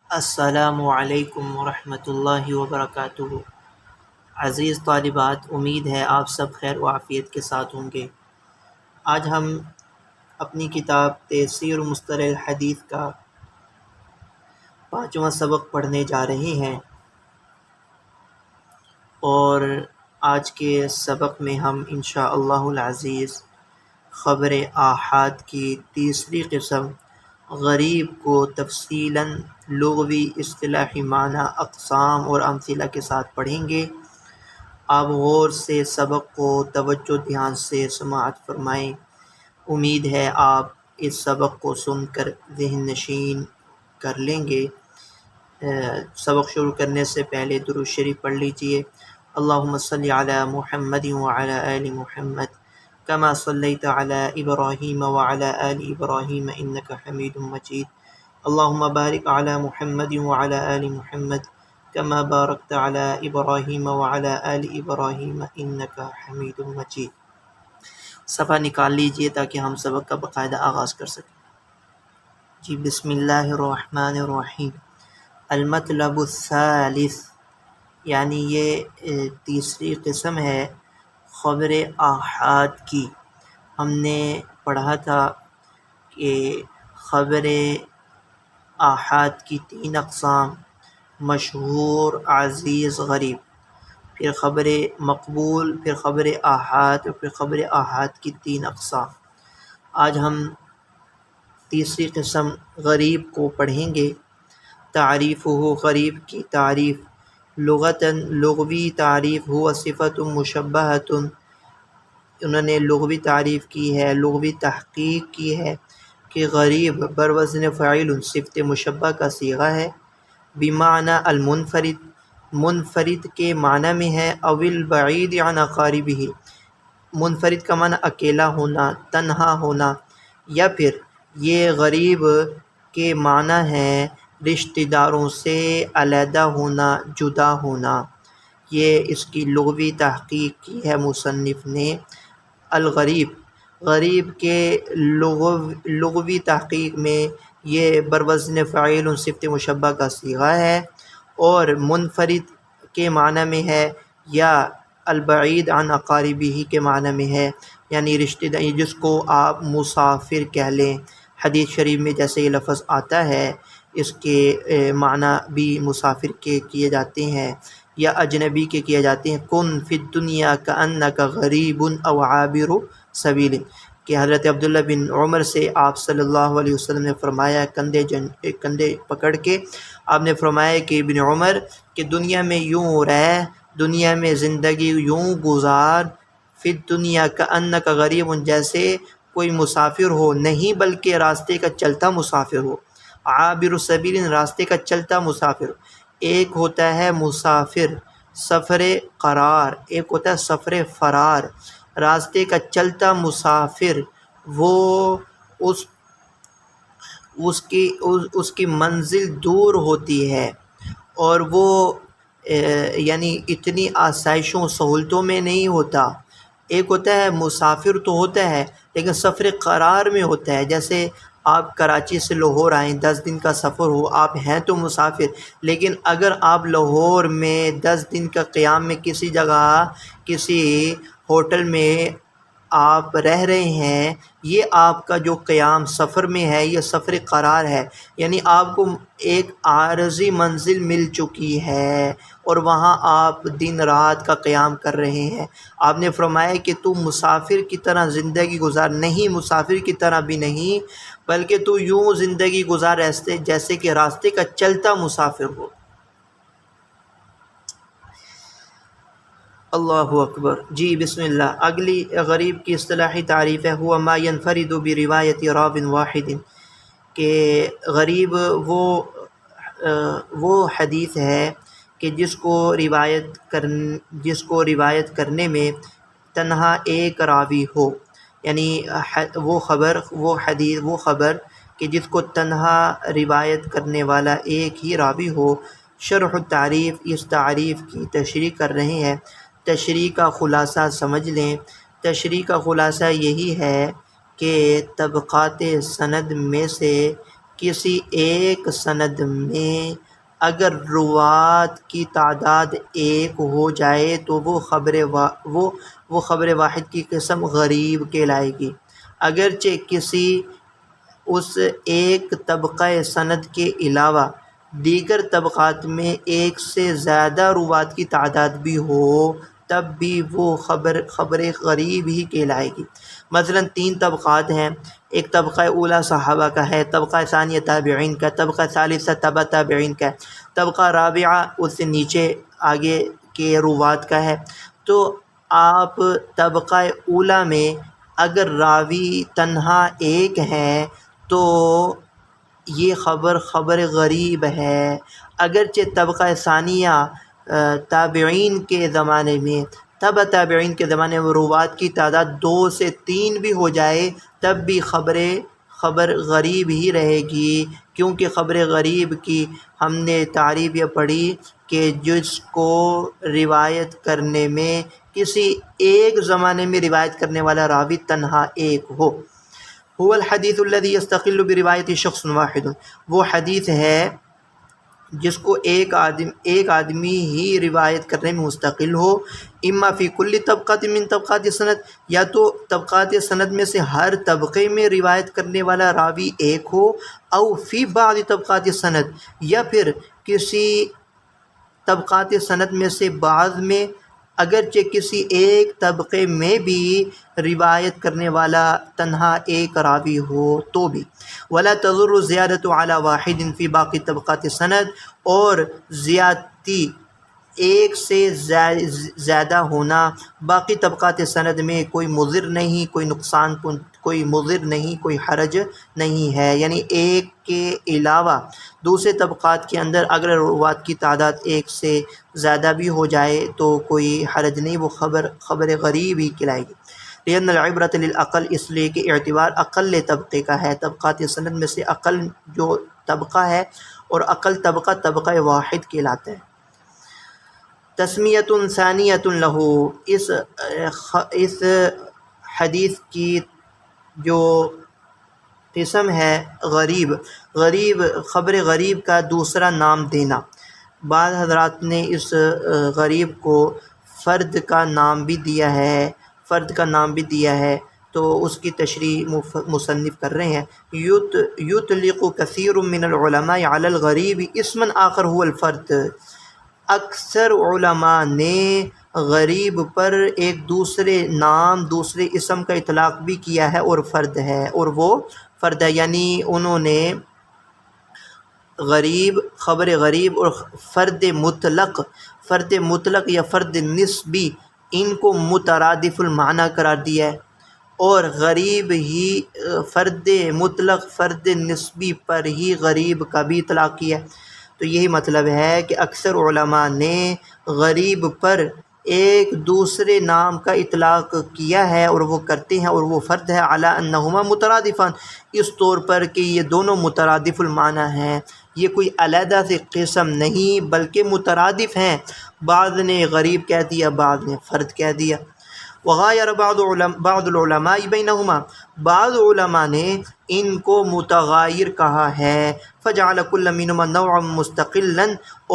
السلام علیکم ورحمۃ اللہ وبرکاتہ۔ عزیز طالبات، امید ہے آپ سب خیر و عافیت کے ساتھ ہوں گے۔ آج ہم اپنی کتاب تفسیر مصطلح الحدیث کا 5واں سبق پڑھنے جا رہے ہیں، اور آج کے سبق میں ہم انشاءاللہ العزیز خبر آحاد کی تیسری قسم غریب کو تفصیلاً لغوی اصطلاحی معنی، اقسام اور امثلہ کے ساتھ پڑھیں گے۔ آپ غور سے سبق کو توجہ دھیان سے سماعت فرمائیں۔ امید ہے آپ اس سبق کو سن کر ذہن نشین کر لیں گے۔ سبق شروع کرنے سے پہلے درود شریف پڑھ لیجئے۔ اللہم صلی علی محمد وعلی آل محمد کما صلیت علی ابراہیم وعلی آل ابراہیم انک حمید مجید۔ اللہم بارک علی محمد وعلی آل محمد کما بارکت علی ابراہیم وعلی آل ابراہیم انک حمید مجید۔ صفحہ نکال لیجئے تاکہ ہم سبق کا باقاعدہ آغاز کر سکیں۔ جی بسم اللہ الرحمن الرحیم۔ المطلب الثالث، یعنی یہ تیسری قسم ہے خبر آحاد کی۔ ہم نے پڑھا تھا کہ خبر آحاد کی 3 اقسام: مشہور، عزیز، غریب، پھر خبر مقبول، پھر خبر آحاد، اور پھر خبر آحاد کی 3 اقسام۔ آج ہم تیسری قسم غریب کو پڑھیں گے۔ تعریفہ، غریب کی تعریف: لغتاً، لغوی تعریف، ہوا صفت مشبہۃ، انہوں نے لغوی تعریف کی ہے، لغوی تحقیق کی ہے کہ غریب بروزن فاعل صفت مشبہ کا صیغہ ہے، بمعنی المنفرد، منفرد کے معنی میں ہے، او البعید عن اقاربہ، منفرد کا معنی اکیلا ہونا، تنہا ہونا، یا پھر یہ غریب کے معنی ہے رشتہ داروں سے علیحدہ ہونا، جدا ہونا۔ یہ اس کی لغوی تحقیق کی ہے مصنف نے۔ الغریب، غریب کے لغوی تحقیق میں یہ بروزن فاعل صفت مشبہ کا صیغہ ہے، اور منفرد کے معنی میں ہے، یا البعید عن اقاربہ کے معنی میں ہے، یعنی رشتہ دار، جس کو آپ مسافر کہہ لیں۔ حدیث شریف میں جیسے یہ لفظ آتا ہے، اس کے معنی بھی مسافر کے کیے جاتے ہیں یا اجنبی کے کیے جاتے ہیں۔ کن فی الدنیا کأنک غریب او عابر سبیل، کہ حضرت عبداللہ بن عمر سے آپ صلی اللہ علیہ وسلم نے فرمایا، کندھے پکڑ کے آپ نے فرمایا کہ ابن عمر کہ دنیا میں یوں رہ، دنیا میں زندگی یوں گزار، فی الدنیا کأنک غریب، جیسے کوئی مسافر ہو، نہیں بلکہ راستے کا چلتا مسافر ہو، عابر سبیل، راستے کا چلتا مسافر۔ ایک ہوتا ہے مسافر سفر قرار، ایک ہوتا ہے سفر فرار۔ راستے کا چلتا مسافر وہ اس کی منزل دور ہوتی ہے، اور وہ یعنی اتنی آسائشوں سہولتوں میں نہیں ہوتا۔ ایک ہوتا ہے مسافر تو ہوتا ہے لیکن سفر قرار میں ہوتا ہے، جیسے آپ کراچی سے لاہور آئیں، 10 دن کا سفر ہو، آپ ہیں تو مسافر، لیکن اگر آپ لاہور میں 10 دن کا قیام میں کسی جگہ کسی ہوٹل میں آپ رہ رہے ہیں، یہ آپ کا جو قیام سفر میں ہے یہ سفر قرار ہے، یعنی آپ کو ایک عارضی منزل مل چکی ہے اور وہاں آپ دن رات کا قیام کر رہے ہیں۔ آپ نے فرمایا کہ تو مسافر کی طرح زندگی گزار، نہیں مسافر کی طرح بھی نہیں، بلکہ تو یوں زندگی گزار جیسے کہ راستے کا چلتا مسافر ہو۔ اللہ اکبر۔ جی بسم اللہ۔ اگلی غریب کی اصطلاحی تعریف ہے، ہوا ما ينفرد بروایت راو واحد، کہ غریب وہ حدیث ہے کہ جس کو روایت کرنے میں تنہا ایک راوی ہو، یعنی وہ خبر کہ جس کو تنہا روایت کرنے والا ایک ہی راوی ہو۔ شرح التعریف، اس تعریف کی تشریح کر رہے ہیں۔ تشریح کا خلاصہ سمجھ لیں۔ تشریح کا خلاصہ یہی ہے کہ طبقات سند میں سے کسی ایک سند میں اگر روات کی تعداد ایک ہو جائے تو وہ خبر واحد کی قسم غریب کہلائے گی، اگرچہ کسی اس ایک طبقہ سند کے علاوہ دیگر طبقات میں ایک سے زیادہ روات کی تعداد بھی ہو تب بھی وہ خبر غریب ہی کہلائے گی۔ مثلاً 3 طبقات ہیں، ایک طبقہ اولا صحابہ کا ہے، طبقہ ثانیہ تابعین کا، طبقہ ثالثہ تبع تابعین کا، طبقہ رابعہ اس سے نیچے آگے کے روات کا ہے۔ تو آپ طبقہ اولا میں اگر راوی تنہا ایک ہے تو یہ خبر غریب ہے، اگرچہ طبقہ ثانیہ تابعین کے زمانے میں تبع تابعین کے زمانے میں روات کی تعداد 2 سے 3 بھی ہو جائے تب بھی خبر غریب ہی رہے گی، کیونکہ خبر غریب کی ہم نے تعریف یہ پڑھی کہ جس کو روایت کرنے میں کسی ایک زمانے میں روایت کرنے والا راوی تنہا ایک ہو۔ هو الحدیث الذي يستقل برواية شخص واحد، وہ حدیث ہے جس کو ایک آدمی ہی روایت کرنے میں مستقل ہو، اما فی کل طبقات من طبقات سند، یا تو طبقات سند میں سے ہر طبقے میں روایت کرنے والا راوی ایک ہو، او فی بعض طبقات سند، یا پھر کسی طبقات سند میں سے بعض میں، اگرچہ کسی ایک طبقے میں بھی روایت کرنے والا تنہا ایک راوی ہو تو بھی۔ ولا تضر زیادة على واحد فی باقی طبقات سند، اور زیادتی ایک سے زیادہ ہونا باقی طبقات سند میں کوئی مضر نہیں، کوئی نقصان کوئی مضر نہیں، کوئی حرج نہیں ہے، یعنی ایک کے علاوہ دوسرے طبقات کے اندر اگر روات کی تعداد ایک سے زیادہ بھی ہو جائے تو کوئی حرج نہیں، وہ خبر غریب ہی کہلائے گی۔ لأن العبرۃ للعقل، اس لیے کہ اعتبار اقل طبقے کا ہے، طبقات سند میں سے اقل جو طبقہ ہے، اور اقل طبقہ واحد کہلاتا ہے۔ تسمیۃ ثانیۃ لہ، اس حدیث کی جو قسم ہے غریب خبر غریب کا دوسرا نام دینا۔ بعض حضرات نے اس غریب کو فرد کا نام بھی دیا ہے، تو اس کی تشریح مصنف کر رہے ہیں۔ یطلق کثیر من العلماء علی الغریب اسما آخر هو الفرد، اکثر علماء نے غریب پر ایک دوسرے اسم کا اطلاق بھی کیا ہے، اور فرد ہے، اور وہ فرد ہے، یعنی انہوں نے خبر غریب اور فرد مطلق یا فرد نسبی ان کو مترادف المعنی قرار دیا ہے، اور غریب ہی فرد مطلق فرد نسبی پر ہی غریب کا بھی اطلاق کیا ہے۔ تو یہی مطلب ہے کہ اکثر علماء نے غریب پر ایک دوسرے نام کا اطلاق کیا ہے، اور وہ کرتے ہیں، اور وہ فرد ہے، علی انہما مترادفان، اس طور پر کہ یہ دونوں مترادف المعنی ہیں، یہ کوئی علیحدہ سے قسم نہیں بلکہ مترادف ہیں، بعض نے غریب کہہ دیا، بعض نے فرد کہہ دیا۔ وغایر بعض العلماء بینہما، بعض علماء نے ان کو متغایر کہا ہے، فجعل کل منہما نوعا مستقلا،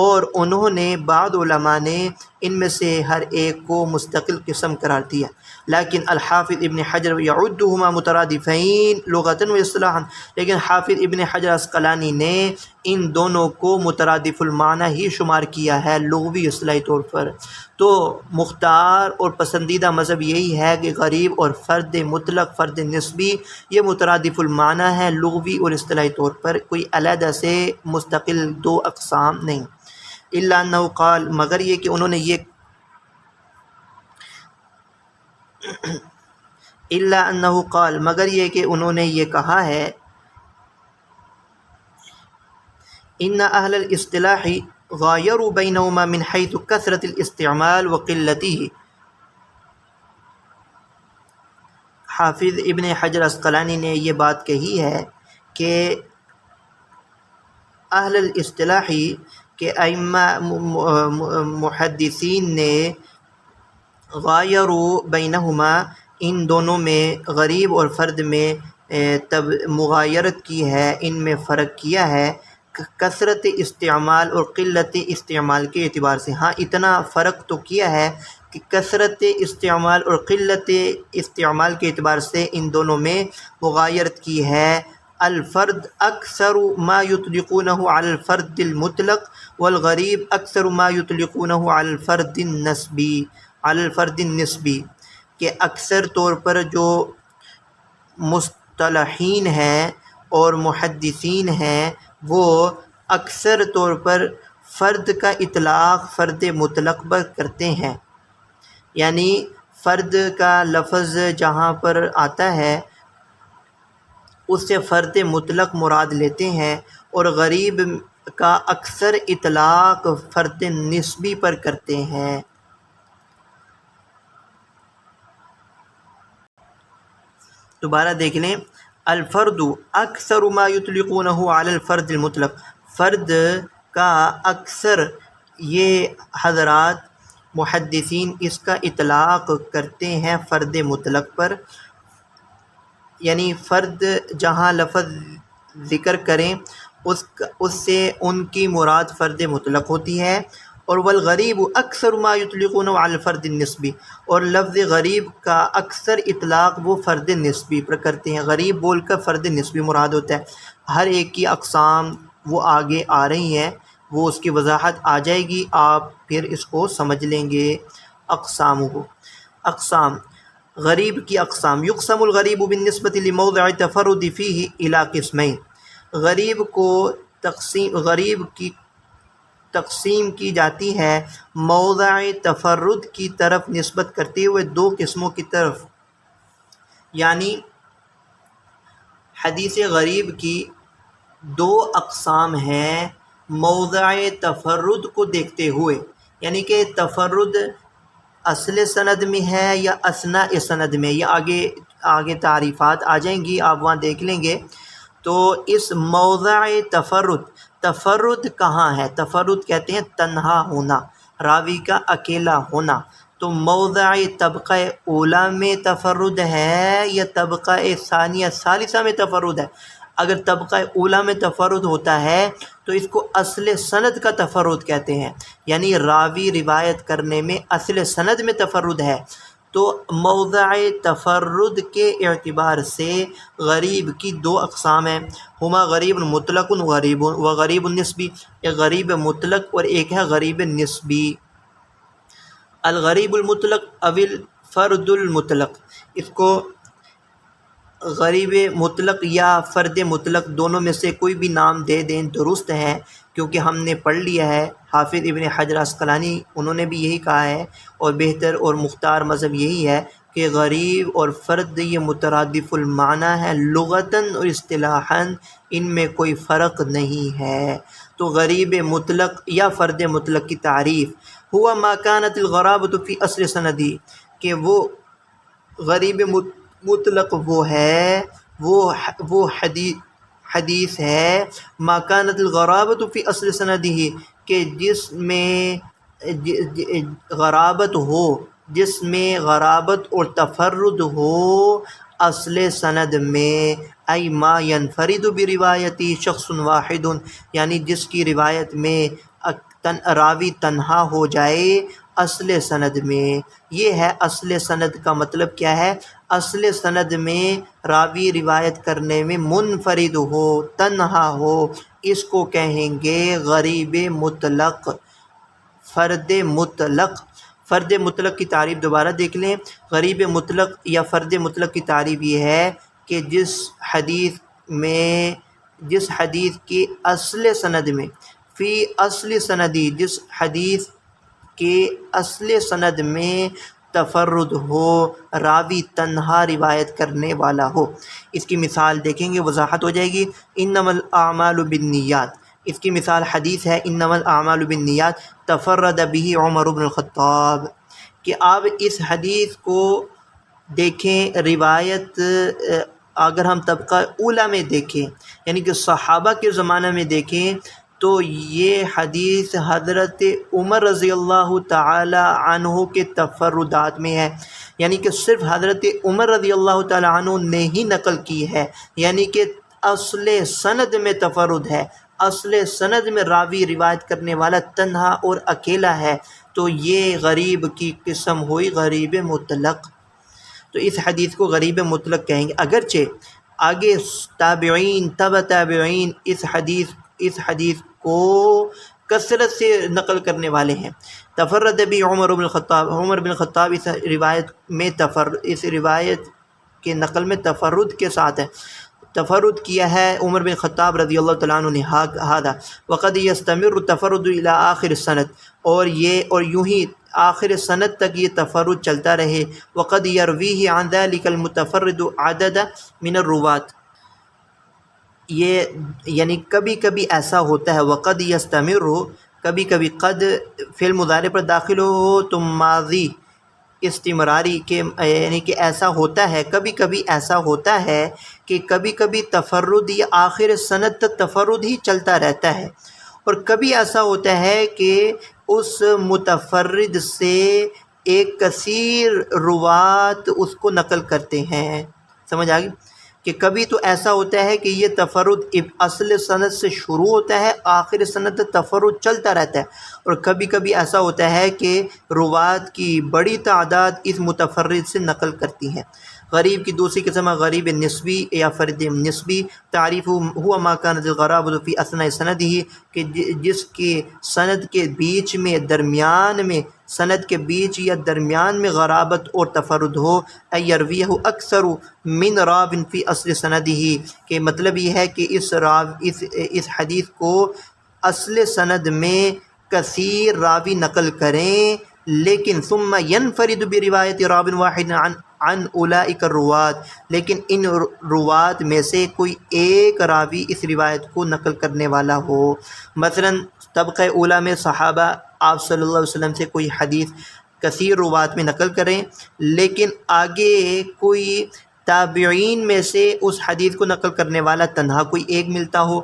اور انہوں نے بعض علماء نے ان میں سے ہر ایک کو مستقل قسم قرار دیا۔ لیکن الحافظ ابن حجر یعدہما مترادفین لغۃ و اصطلاحا، لیکن حافظ ابن حجر عسقلانی نے ان دونوں کو مترادف المعنی ہی شمار کیا ہے لغوی اصطلاحی طور پر۔ تو مختار اور پسندیدہ مذہب یہی ہے کہ غریب اور فرد مطلق فرد نسبی یہ مترادف المعنی ہے لغوی اور اصطلاحی طور پر، کوئی علیحدہ سے مستقل دو اقسام نہیں۔ الا انہ قال، مگر یہ کہ انہوں نے یہ کہا ہے، ان اہل الاصطلاح غایروا بینہما من حیث کثرۃ الاستعمال وقلتہ۔ حافظ ابن حجر عسقلانی نے یہ بات کہی ہے کہ اہل الاصطلاح کے ائمہ محدثین نے غایروا بینہما، ان دونوں میں غریب اور فرد میں تب مغایرت کی ہے، ان میں فرق کیا ہے کثرت استعمال اور قلت استعمال کے اعتبار سے۔ ہاں اتنا فرق تو کیا ہے کہ کثرت استعمال اور قلت استعمال کے اعتبار سے ان دونوں میں مغایرت کی ہے۔ الفرد اکثر ما یطلقونہ علی الفرد المطلق والغریب اکثر ما یطلقونہ علی الفرد النسبی، کہ اکثر طور پر جو مصطلحین ہیں اور محدثین ہیں وہ اکثر طور پر فرد کا اطلاق فرد مطلق پر کرتے ہیں، یعنی فرد کا لفظ جہاں پر آتا ہے اس سے فرد مطلق مراد لیتے ہیں، اور غریب کا اکثر اطلاق فرد نسبی پر کرتے ہیں۔ دوبارہ دیکھ لیں، الفرد اکثر ما یطلقونہ علی الفرد المطلق، فرد کا اکثر، یہ حضرات محدثین اس کا اطلاق کرتے ہیں فرد مطلق پر، یعنی فرد جہاں لفظ ذکر کریں اس سے ان کی مراد فرد مطلق ہوتی ہے، اور والغریب اکثر ما یطلقون علی الفرد النسبی، اور لفظ غریب کا اکثر اطلاق وہ فرد نسبی پر کرتے ہیں۔ غریب بول کر فرد نسبی مراد ہوتا ہے۔ ہر ایک کی اقسام وہ آگے آ رہی ہیں، وہ اس کی وضاحت آ جائے گی، آپ پھر اس کو سمجھ لیں گے۔ اقسام غریب کی اقسام، یقسم الغریب بالنسبۃ لموضع تفرد فیہ الی قسمین، غریب کی تقسیم کی جاتی ہے موضع تفرد کی طرف نسبت کرتے ہوئے دو قسموں کی طرف، یعنی حدیث غریب کی دو اقسام ہیں موضع تفرد کو دیکھتے ہوئے، یعنی کہ تفرد اصل سند میں ہے یا اثناء سند میں، یہ آگے تعریفات آ جائیں گی، آپ وہاں دیکھ لیں گے۔ تو اس موضع تفرد کہاں ہے؟ تفرد کہتے ہیں تنہا ہونا، راوی کا اکیلا ہونا۔ تو موضع طبقہ اولا میں تفرد ہے یا طبقہ ثانیہ ثالثہ میں تفرد ہے؟ اگر طبقہ اولا میں تفرد ہوتا ہے تو اس کو اصل سند کا تفرد کہتے ہیں، یعنی راوی روایت کرنے میں اصل سند میں تفرد ہے۔ تو موضع تفرد کے اعتبار سے غریب کی دو اقسام ہیں، ہما غریب مطلق و غریب نسبی، ایک غریب مطلق اور ایک ہے غریب نسبی۔ الغریب المطلق او الفرد المطلق، اس کو غریب مطلق یا فرد مطلق دونوں میں سے کوئی بھی نام دے دیں درست ہے، کیونکہ ہم نے پڑھ لیا ہے، حافظ ابن حجر عسقلانی انہوں نے بھی یہی کہا ہے، اور بہتر اور مختار مذہب یہی ہے کہ غریب اور فرد یہ مترادف المعنی ہے، لغتاً اور اصطلاحاً ان میں کوئی فرق نہیں ہے۔ تو غریب مطلق یا فرد مطلق کی تعریف، ہوا ما کانت الغرابۃ فی اصل سندی، کہ وہ غریب مطلق وہ ہے، وہ حدیث ہے ما کانت الغرابۃ فی اصل سندی، کہ جس میں غرابت ہو، جس میں غرابت اور تفرد ہو اصل سند میں، ای ما ینفرد بروایتی شخص واحد، یعنی جس کی روایت میں راوی تنہا ہو جائے اصل سند میں۔ یہ ہے اصل سند کا مطلب کیا ہے؟ اصل سند میں راوی روایت کرنے میں منفرد ہو، تنہا ہو، اس کو کہیں گے غریب مطلق، فرد مطلق کی تعریف دوبارہ دیکھ لیں۔ غریب مطلق یا فرد مطلق کی تعریف یہ ہے کہ جس حدیث کی اصل سند میں، فی اصل سندی، جس حدیث کے اصل سند میں تفرد ہو، راوی تنہا روایت کرنے والا ہو۔ اس کی مثال دیکھیں گے، وضاحت ہو جائے گی۔ انما الاعمال بالنیات، اس کی مثال حدیث ہے انما الاعمال بالنیات تفرد به عمر بن الخطاب، کہ آپ اس حدیث کو دیکھیں، روایت اگر ہم طبقہ اولا میں دیکھیں، یعنی کہ صحابہ کے زمانہ میں دیکھیں، تو یہ حدیث حضرت عمر رضی اللہ تعالی عنہ کے تفردات میں ہے، یعنی کہ صرف حضرت عمر رضی اللہ تعالی عنہ نے ہی نقل کی ہے، یعنی کہ اصل سند میں تفرد ہے، اصل سند میں راوی روایت کرنے والا تنہا اور اکیلا ہے، تو یہ غریب کی قسم ہوئی غریب مطلق۔ تو اس حدیث کو غریب مطلق کہیں گے، اگرچہ آگے تابعین تبع تابعین اس حدیث کو کثرت سے نقل کرنے والے ہیں۔ تفرد بھی عمر بن الخطاب اس روایت کے نقل میں تفرد کے ساتھ ہے، تفرد کیا ہے عمر بن خطاب رضی اللہ تعالیٰ عنہ نے ہذا وقد یستمر التفرد الی آخر السند، اور یوں ہی آخر سند تک یہ تفرد چلتا رہے۔ وقد یرویہ عن ذلک المتفرد عدد من الروات، یہ یعنی کبھی کبھی ایسا ہوتا ہے، وقد یستمر کبھی کبھی قد فعل مضارع پر داخل ہو تو ماضی استمراری کے، یعنی کہ ایسا ہوتا ہے، کبھی کبھی ایسا ہوتا ہے کہ کبھی کبھی تفرد یا آخر سند تک تفرد ہی چلتا رہتا ہے، اور کبھی ایسا ہوتا ہے کہ اس متفرد سے ایک کثیر روات اس کو نقل کرتے ہیں۔ سمجھ آ گئی کہ کبھی تو ایسا ہوتا ہے کہ یہ تفرد اصل سند سے شروع ہوتا ہے، آخر سند تک تفرد چلتا رہتا ہے، اور کبھی کبھی ایسا ہوتا ہے کہ روات کی بڑی تعداد اس متفرد سے نقل کرتی ہیں۔ غریب کی دوسری قسم غریب نسبی یا فرد نسبی، تعریف ہوا ما کانت الغرابۃ فی اثناء سندہ، کہ جس کے سند کے بیچ میں درمیان میں یا درمیان میں غرابت اور تفرد ہو، ای یرویہ اکثر من راو فی اصل سندہ، کہ مطلب یہ ہے کہ اس حدیث کو اصل سند میں کثیر راوی نقل کریں، لیکن ثم ینفرد بروایت راو واحد عن اولئک الروات، لیکن ان روات میں سے کوئی ایک راوی اس روایت کو نقل کرنے والا ہو۔ مثلا طبقہ اولا میں صحابہ آپ صلی اللہ علیہ وسلم سے کوئی حدیث کثیر روات میں نقل کریں، لیکن آگے کوئی تابعین میں سے اس حدیث کو نقل کرنے والا تنہا کوئی ایک ملتا ہو۔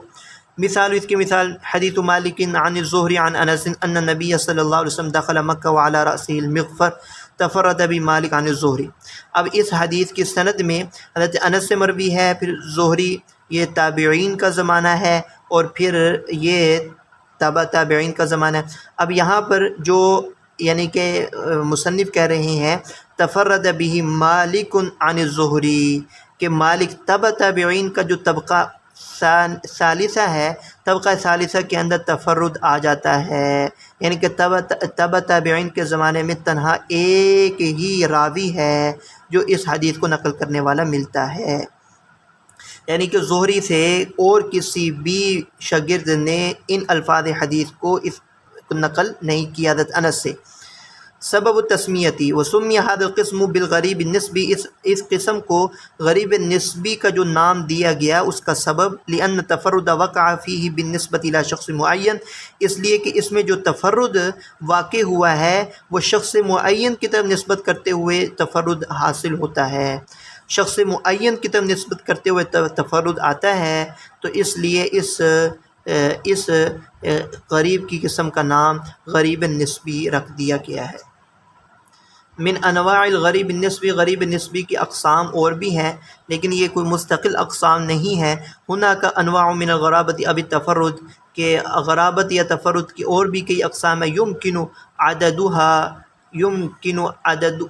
اس کی مثال حدیث مالک عن الزہری عن انس ان نبی صلی اللہ علیہ وسلم دخل مکہ وعلی رأسہ المغفر تفرد بمالک عن الزہری۔ اب اس حدیث کی سند میں حضرت انس سے مروی ہے، پھر زہری، یہ تابعین کا زمانہ ہے، اور پھر یہ تبع تابعین کا زمانہ ہے۔ اب یہاں پر جو یعنی کہ مصنف کہہ رہے ہیں تفرد بہ مالک عن الزہری، کہ مالک تبع تابعین کا جو طبقہ ثالثہ ہے، طبقہ ثالثہ کے اندر تفرد آ جاتا ہے، یعنی کہ تبع تابعین کے زمانے میں تنہا ایک ہی راوی ہے جو اس حدیث کو نقل کرنے والا ملتا ہے، یعنی کہ زہری سے اور کسی بھی شاگرد نے ان الفاظ حدیث کو نقل نہیں کیا حضرت انس سے۔ سبب التسمیتی وسمی هذا القسم بالغریب النسبی، اس قسم کو غریب نسبی کا جو نام دیا گیا اس کا سبب لأن تفرد وقع فیہ بالنسبۃ الی شخص معین، اس لیے کہ اس میں جو تفرد واقع ہوا ہے وہ شخص معین کی طرف نسبت کرتے ہوئے تفرد حاصل ہوتا ہے، شخص معین کی طرف نسبت کرتے ہوئے تفرد آتا ہے، تو اس لیے اس غریب کی قسم کا نام غریب نسبی رکھ دیا گیا ہے۔ من انواع الغریب النسبی، غریب نسبی کی اقسام اور بھی ہیں، لیکن یہ کوئی مستقل اقسام نہیں ہے۔ ہناک انواع من الغرابۃ اب التفرد، کہ غرابت یا تفرد کی اور بھی کئی اقسام ہیں، یمکن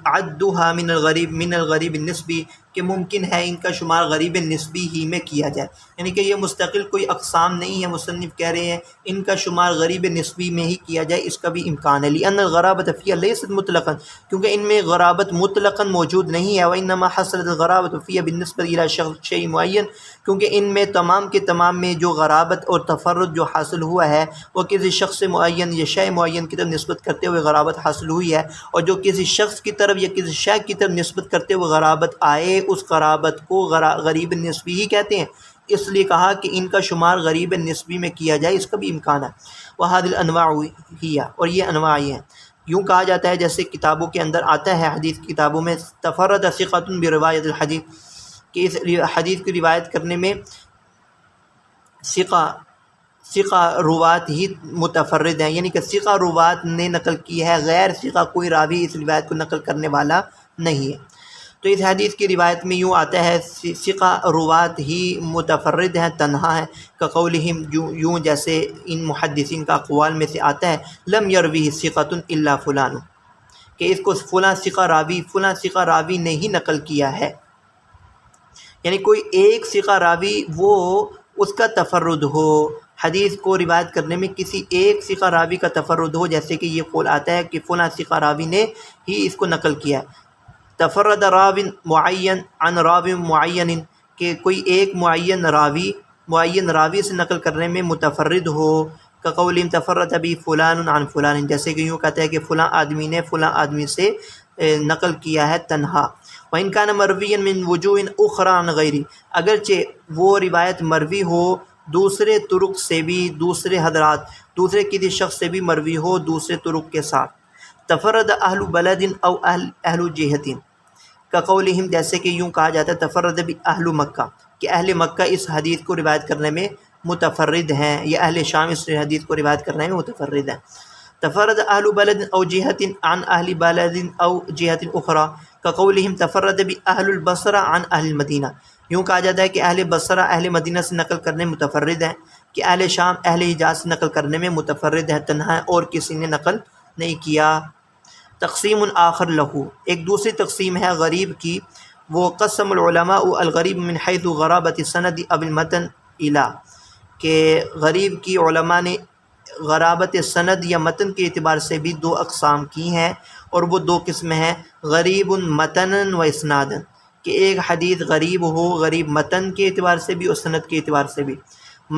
عدها من الغریب النسبی، کہ ممکن ہے ان کا شمار غریب نسبی ہی میں کیا جائے، یعنی کہ یہ مستقل کوئی اقسام نہیں ہے، مصنف کہہ رہے ہیں ان کا شمار غریب نسبی میں ہی کیا جائے، اس کا بھی امکان ہے۔ لأن الغرابۃ فیہا لیست مطلقا، کیونکہ ان میں غرابت مطلقاً موجود نہیں ہے، وانما حصلت الغرابۃ فیہا بالنسبۃ الی شیء معین، کیونکہ ان میں تمام کے تمام میں جو غرابت اور تفرد جو حاصل ہوا ہے وہ کسی شخص معین یا شیء معین کی طرف نسبت کرتے ہوئے غرابت حاصل ہوئی ہے، اور جو کسی شخص کی طرف یا کسی شیء کی طرف نسبت کرتے ہوئے غرابت آئے اس غرابت کو غریب نسبی ہی کہتے ہیں، اس لیے کہا کہ ان کا شمار غریب نسبی میں کیا جائے، اس کا بھی امکان ہے۔ وَهَذِهِ الْأَنْوَاعُ هِيَ، اور یہ انواع ہیں، یوں کہا جاتا ہے جیسے کتابوں کے اندر آتا ہے، حدیث کتابوں میں تفرد ثقۃ بروایت الحدیث، کہ اس حدیث کی روایت کرنے میں ثقہ ثقہ روات ہی متفرد ہیں، یعنی کہ ثقہ روات نے نقل کی ہے، غیر ثقہ کوئی راوی اس روایت کو نقل کرنے والا نہیں ہے۔ تو اس حدیث کی روایت میں یوں آتا ہے ثقہ روات ہی متفرد ہیں، تنہا ہے، کقولہم یوں جیسے ان محدثین کا اقوال میں سے آتا ہے لم یرویہ ثقۃ الا فلان، کہ اس کو فلاں ثقہ راوی نے ہی نقل کیا ہے، یعنی کوئی ایک ثقہ راوی وہ اس کا تفرد ہو، حدیث کو روایت کرنے میں کسی ایک ثقہ راوی کا تفرد ہو، جیسے کہ یہ قول آتا ہے کہ فلاں ثقہ راوی نے ہی اس کو نقل کیا ہے۔ تفرد راو معین عن راو معین، کہ کوئی ایک معین راوی سے نقل کرنے میں متفرد ہو، کقولہم تفرد بھی فلان عن فلان، جیسے کہ یوں کہتا ہے کہ فلاں آدمی نے فلاں آدمی سے نقل کیا ہے تنہا۔ وَإِنْ كَانَ مَرْوِيًّا مِنْ وُجُوهٍ أُخْرَى عَنْ غَيْرِهِ، اگرچہ وہ روایت مروی ہو دوسرے طرق سے بھی، دوسرے کسی شخص سے بھی مروی ہو دوسرے طرق کے ساتھ۔ تفرد اہل بلد او اہل جہت، کقولہم جیسے کہ یوں کہا جاتا ہے تفرد بھی اہل مکہ، کہ اہل مکہ اس حدیث کو روایت کرنے میں متفرد ہیں، یا اہل شام اس حدیث کو روایت کرنے میں متفرد ہیں۔ تفرد اہل بلد او جہت عن اہل بلد او جہت اخرى، کقولہم تفرد بھی اہل البصرہ عن اہل المدینہ، یوں کہا جاتا ہے کہ اہل بصرہ اہل مدینہ سے نقل کرنے میں متفرد ہیں، کہ اہل شام اہل حجاز سے نقل کرنے میں متفرد ہے، تنہا ہے اور کسی نے نقل نہیں کیا۔ تقسیم آخر لہو، ایک دوسری تقسیم ہے غریب کی، وہ قسم العلماء الغریب من حیث غرابت السند اب المتن الا، کہ غریب کی علماء نے غرابت سند یا متن کے اعتبار سے بھی دو اقسام کی ہیں، اور وہ دو قسمیں ہیں غریب متنن و اسنادن، کہ ایک حدیث غریب ہو، غریب متن کے اعتبار سے بھی اور سند کے اعتبار سے بھی،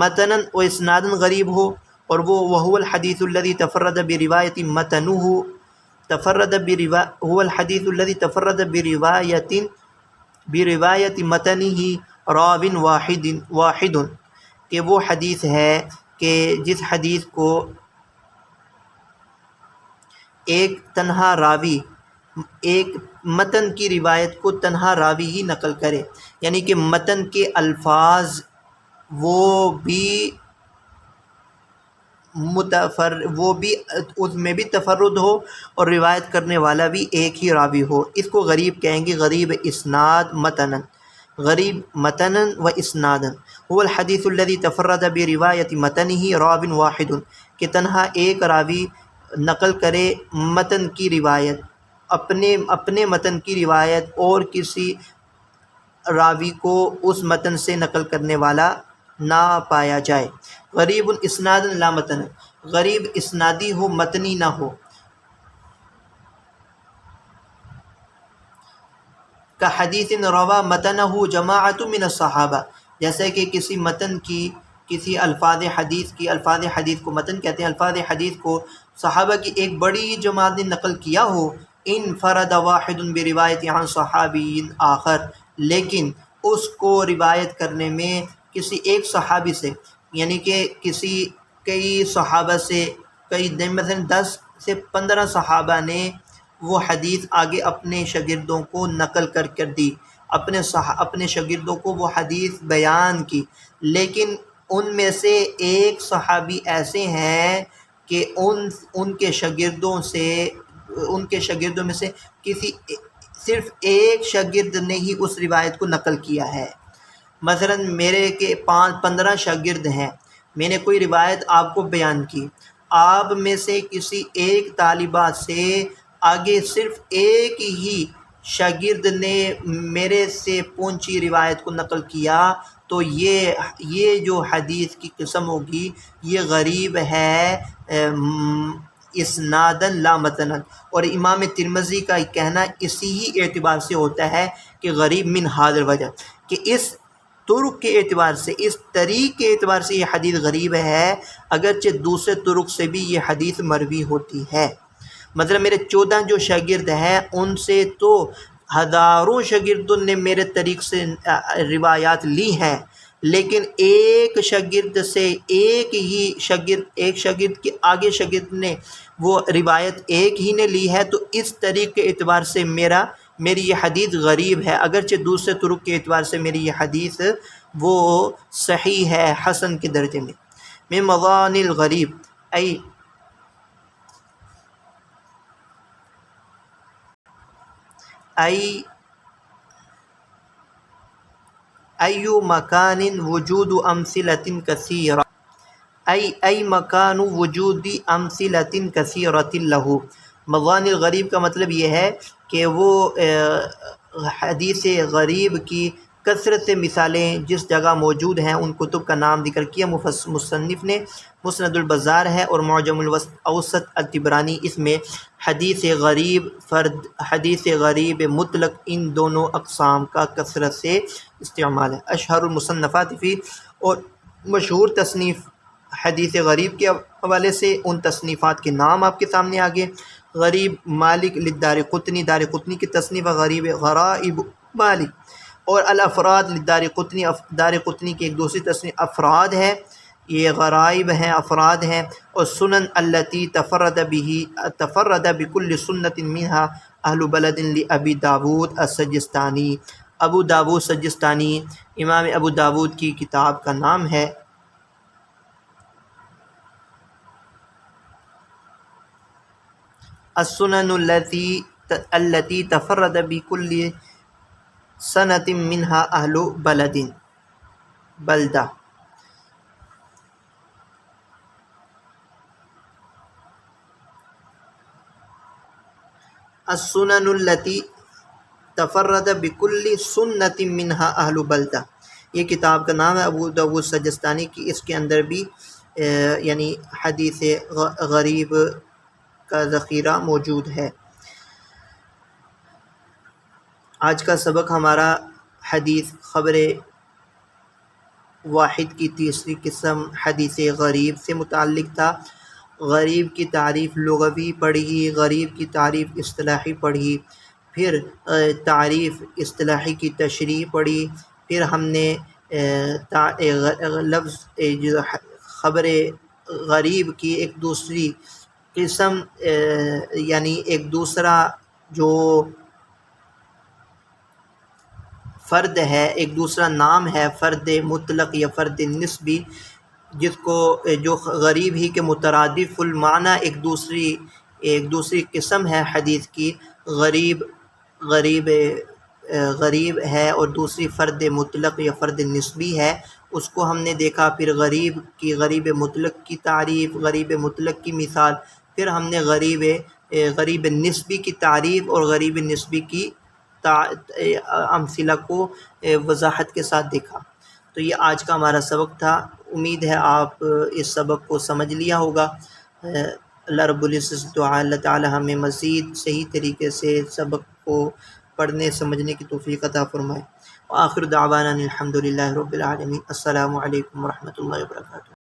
متنن و اسنادن غریب ہو، اور وہ الحدیث الذی تفرد بروایت متنہ، هو الحدیث الذی تفرد بروایت متنہ راو واحد، کہ وہ حدیث ہے کہ جس حدیث کو ایک تنہا راوی، ایک متن کی روایت کو تنہا راوی ہی نقل کرے، یعنی کہ متن کے الفاظ وہ بھی اس میں بھی تفرد ہو اور روایت کرنے والا بھی ایک ہی راوی ہو، اس کو غریب کہیں گے، غریب اسناد متنن، غریب متنن و اسنادن۔ هو الحدیث الذی تفرد بروایت متنہ راو واحد، کہ تنہا ایک راوی نقل کرے متن کی روایت، اپنے متن کی روایت، اور کسی راوی کو اس متن سے نقل کرنے والا نہ پایا جائے۔ غریب اسناد لا متن، غریب اسنادی ہو متنی نہ ہو، کا حدیث روا متنہ جماعت من الصحابہ، جیسے کہ کسی متن کی، کسی الفاظ حدیث کو متن کہتے ہیں، الفاظ حدیث کو صحابہ کی ایک بڑی جماعت نے نقل کیا ہو، انفرد واحد بروایت عن صحابی آخر، لیکن اس کو روایت کرنے میں کسی ایک صحابی سے، یعنی کہ کئی صحابہ سے، مثلا 10 سے 15 صحابہ نے وہ حدیث آگے اپنے شاگردوں کو نقل کر دی، اپنے شاگردوں کو وہ حدیث بیان کی، لیکن ان میں سے ایک صحابی ایسے ہیں کہ ان کے شاگردوں میں سے صرف ایک شاگرد نے ہی اس روایت کو نقل کیا ہے۔ مثلا میرے کے 15 شاگرد ہیں، میں نے کوئی روایت آپ کو بیان کی، آپ میں سے کسی ایک طالبہ سے آگے صرف ایک ہی شاگرد نے میرے سے پہنچی روایت کو نقل کیا، تو یہ جو حدیث کی قسم ہوگی یہ غریب ہے اسنادن لا متنن۔ اور امام ترمذی کا کہنا اسی ہی اعتبار سے ہوتا ہے کہ غریب من حاضر وجہ، کہ اس طرق کے اعتبار سے، اس طریق کے اعتبار سے یہ حدیث غریب ہے، اگرچہ دوسرے طرق سے بھی یہ حدیث مروی ہوتی ہے۔ مطلب میرے 14 جو شاگرد ہیں ان سے تو ہزاروں شاگردوں نے میرے طریق سے روایات لی ہیں، لیکن ایک شاگرد سے ایک شاگرد کے آگے شاگرد نے وہ روایت ایک ہی نے لی ہے، تو اس طریق کے اعتبار سے میری یہ حدیث غریب ہے، اگرچہ دوسرے طرق کے اعتبار سے میری یہ حدیث وہ صحیح ہے، حسن کے درجے میں۔ من مضان الغریب ای مکان وجود امثلۃ کثیرہ ای مکان وجود امثلۃ کثیرۃ لہ۔ مضان الغریب کا مطلب یہ ہے کہ وہ حدیث غریب کی کثرت سے مثالیں جس جگہ موجود ہیں ان کتب کا نام ذکر کیا مصنف نے۔ مسند البزار ہے اور معجم الاوسط الطبرانی، اس میں حدیث غریب فرد، حدیث غریب مطلق، ان دونوں اقسام کا کثرت سے استعمال ہے۔ اشہر المصنفات فی، اور مشہور تصنیف حدیث غریب کے حوالے سے ان تصنیفات کے نام آپ کے سامنے آگے: غریب مالک للدارقطنی، دارقطنی کی تصنیف غریب غرائب مالک، اور الافراد للدارقطنی، دارقطنی کی ایک دوسری تصنیف افراد ہے، یہ غرائب ہیں، افراد ہیں، اور سنن التی تفرد بکل سنت منہا اہل بلد لابی داود السجستانی، ابو داود سجستانی، امام ابو داود کی کتاب کا نام ہے۔ السنن التی تفرد بکل سنت منہا اہل بلدہ۔ السنن التی تفرد بکل سنت منہا اہل بلدہ، یہ کتاب کا نام ہے ابو داود سجستانی کی۔ اس کے اندر بھی یعنی حدیث غریب کا ذخیرہ موجود ہے۔ آج کا سبق ہمارا حدیث خبر واحد کی تیسری قسم حدیث غریب سے متعلق تھا۔ غریب کی تعریف لغوی پڑھی، غریب کی تعریف اصطلاحی پڑھی، پھر تعریف اصطلاحی کی تشریح پڑھی، پھر ہم نے لفظ خبر غریب کی ایک دوسری قسم یعنی ایک دوسرا جو فرد ہے، ایک دوسرا نام ہے فرد مطلق یا فرد نسبی، جس کو جو غریب ہی کے مترادف المعنی ایک دوسری قسم ہے حدیث کی، غریب ہے اور دوسری فرد مطلق یا فرد نسبی ہے، اس کو ہم نے دیکھا۔ پھر غریب مطلق کی تعریف، غریب مطلق کی مثال، پھر ہم نے غریب نسبی کی تعریف اور غریب نسبی کی امثلہ کو وضاحت کے ساتھ دیکھا۔ تو یہ آج کا ہمارا سبق تھا۔ امید ہے آپ اس سبق کو سمجھ لیا ہوگا۔ اللہ رب العزت دعا اللہ تعالی ہمیں مزید صحیح طریقے سے سبق کو پڑھنے سمجھنے کی توفیق عطا فرمائے۔ وآخر دعوانا الحمد للہ رب العالمین۔ السلام علیکم ورحمۃ اللہ وبرکاتہ۔